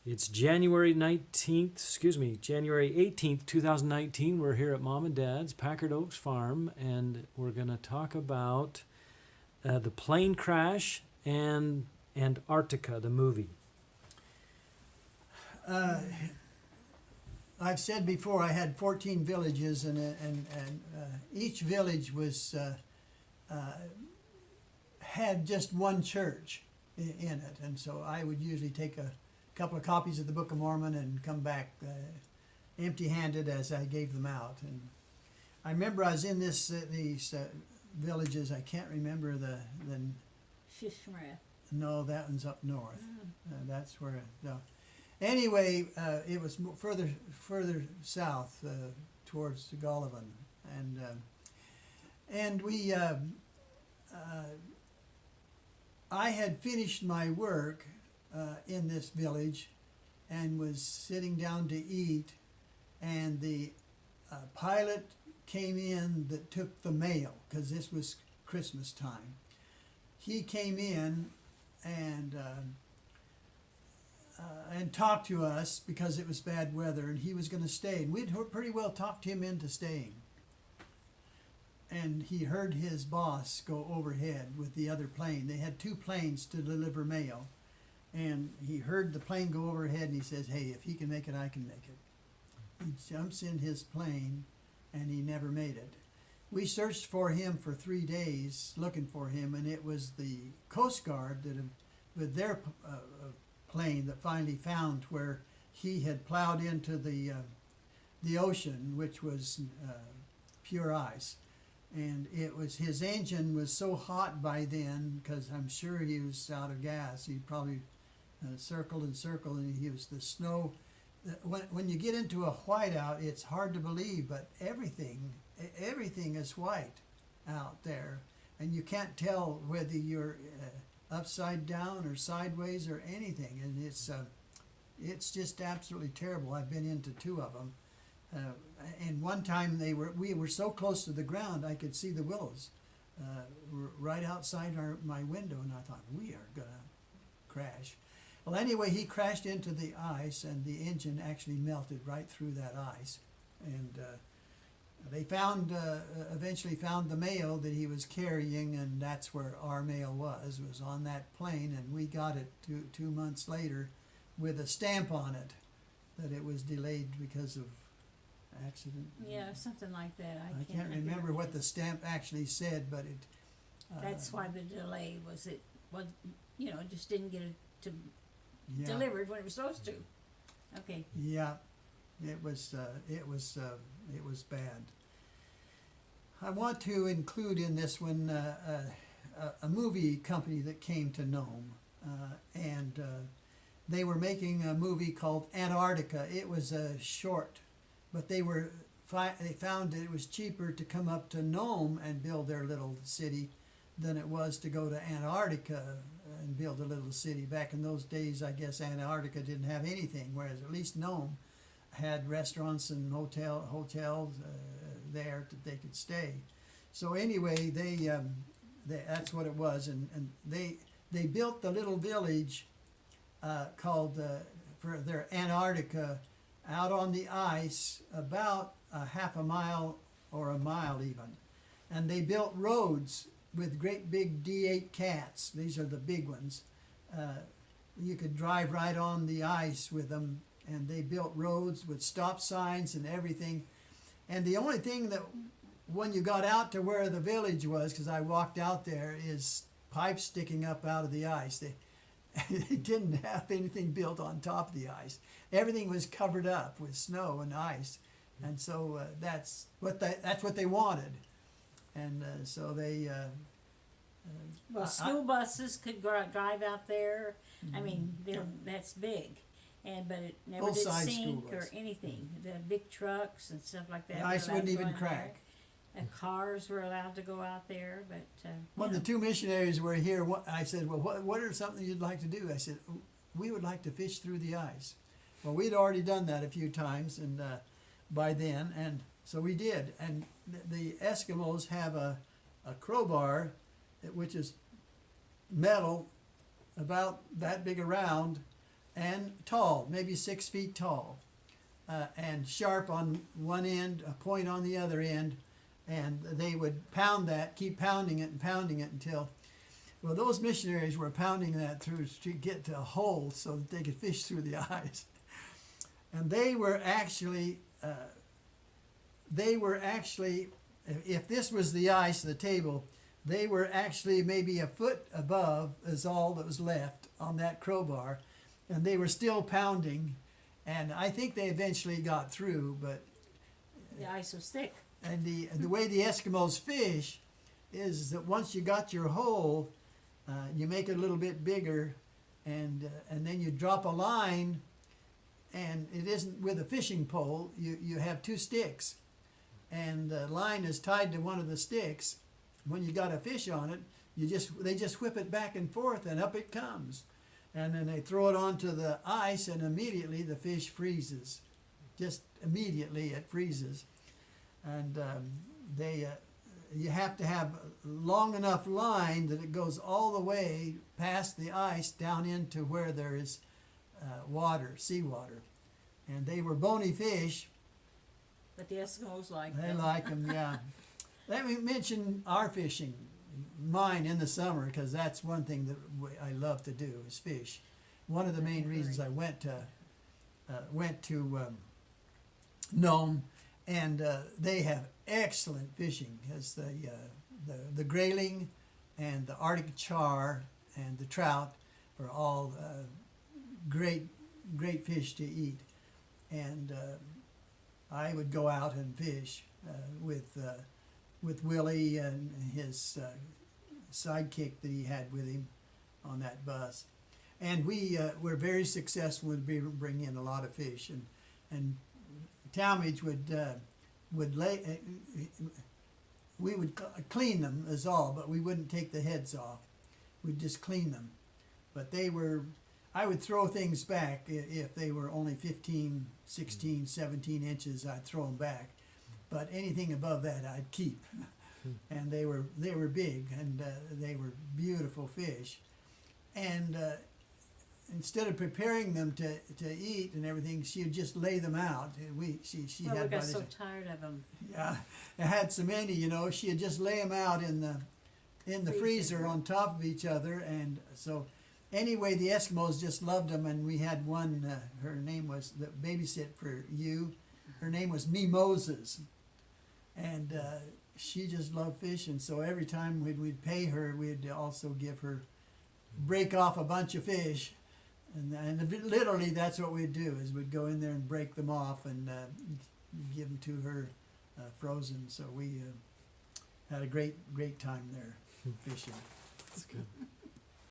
It's January 18th, 2019. We're here at Mom and Dad's Packard Oaks Farm, and we're going to talk about the plane crash and Antarctica, the movie. I've said before I had 14 villages, and each village was had just one church in it, and so I would usually take a couple of copies of the Book of Mormon and come back empty-handed as I gave them out. And I remember I was in these villages. I can't remember the Shishmareth. No, that one's up north. That's where anyway, it was further south towards Gullivan, and we I had finished my work in this village and was sitting down to eat, and the pilot came in that took the mail, because this was Christmas time. He came in and talked to us because it was bad weather, and he was going to stay. And we'd pretty well talked him into staying. And he heard his boss go overhead with the other plane. They had two planes to deliver mail. And he heard the plane go overhead, and he says, "Hey, if he can make it, I can make it." He jumps in his plane, and he never made it. We searched for him for 3 days, looking for him, and it was the Coast Guard that, with their plane, that finally found where he had plowed into the ocean, which was pure ice. And it was, his engine was so hot by then, because I'm sure he was out of gas. He probably circled and circled, and he was the snow. When you get into a whiteout, it's hard to believe, but everything is white out there, and you can't tell whether you're upside down or sideways or anything, and it's just absolutely terrible. I've been into two of them, and one time we were so close to the ground I could see the willows right outside my window, and I thought, we are gonna crash. Well, anyway, he crashed into the ice, and the engine actually melted right through that ice, and they eventually found the mail that he was carrying, and that's where our mail was on that plane, and we got it 2 months later with a stamp on it that it was delayed because of accident. Yeah, something like that. I can't remember what the stamp actually said, but it... That's why the delay was, it just didn't get it yeah. delivered when it was supposed to. Okay. Yeah, it was bad. I want to include in this one a movie company that came to Nome, and they were making a movie called Antarctica. It was a short, but they found that it was cheaper to come up to Nome and build their little city than it was to go to Antarctica and build a little city. Back in those days, I guess Antarctica didn't have anything, whereas at least Nome had restaurants and hotels there that they could stay. So anyway, they that's what it was, and they built the little village called for their Antarctica out on the ice, about a half a mile or a mile even, and they built roads with great big D8 cats. These are the big ones. You could drive right on the ice with them, and they built roads with stop signs and everything. And the only thing that, when you got out to where the village was, because I walked out there, is pipes sticking up out of the ice. They didn't have anything built on top of the ice. Everything was covered up with snow and ice, and so that's what they wanted. And so they... school buses could drive out there. I mean, that's big, but it never did sink or anything. The big trucks and stuff like that. The ice wouldn't even crack. And cars were allowed to go out there, but... When the two missionaries were here, I said, well, what are something you'd like to do? I said, we would like to fish through the ice. Well, we'd already done that a few times, and by then, and so we did. And the Eskimos have a crowbar, which is metal, about that big around, and tall, maybe 6 feet tall, and sharp on one end, a point on the other end, and they would pound that, keep pounding it until, well, those missionaries were pounding that through to get to a hole so that they could fish through the ice. And they were actually, if this was the ice, the table, they were actually maybe a foot above is all that was left on that crowbar, and they were still pounding, and I think they eventually got through, but The ice was thick. and the way the Eskimos fish is that once you got your hole, you make it a little bit bigger, and then you drop a line, and it isn't with a fishing pole. You have 2 sticks, and the line is tied to one of the sticks. When you got a fish on it, they just whip it back and forth, and up it comes, and then they throw it onto the ice, and immediately the fish freezes. Just immediately it freezes. And you have to have a long enough line that it goes all the way past the ice down into where there is water, seawater. And they were bony fish. But the Eskimos like They them. like them, yeah. Let me mention our fishing, mine in the summer, because that's one thing that I love to do is fish. One of the main reasons I went to Nome, and they have excellent fishing. As the grayling and the Arctic char and the trout are all great fish to eat. And I would go out and fish with Willie and his sidekick that he had with him on that bus. And we were very successful in bringing in a lot of fish. And Talmadge would lay, we would clean them is all, but we wouldn't take the heads off. We'd just clean them. But I would throw things back if they were only 15, 16, 17 inches, I'd throw them back. But anything above that, I'd keep. And they were big, and they were beautiful fish. And instead of preparing them to eat and everything, she would just lay them out. She Well, had we got by so this- tired of them. yeah, it had so many, she'd just lay them out in the freezer on top of each other, and so anyway, the Eskimos just loved them, and we had one. Her name was the babysit for you. Her name was Me Moses, and she just loved fishing. So every time we'd pay her, we'd also break off a bunch of fish, and literally that's what we'd do is we'd go in there and break them off and give them to her frozen. So we had a great time there fishing. That's good.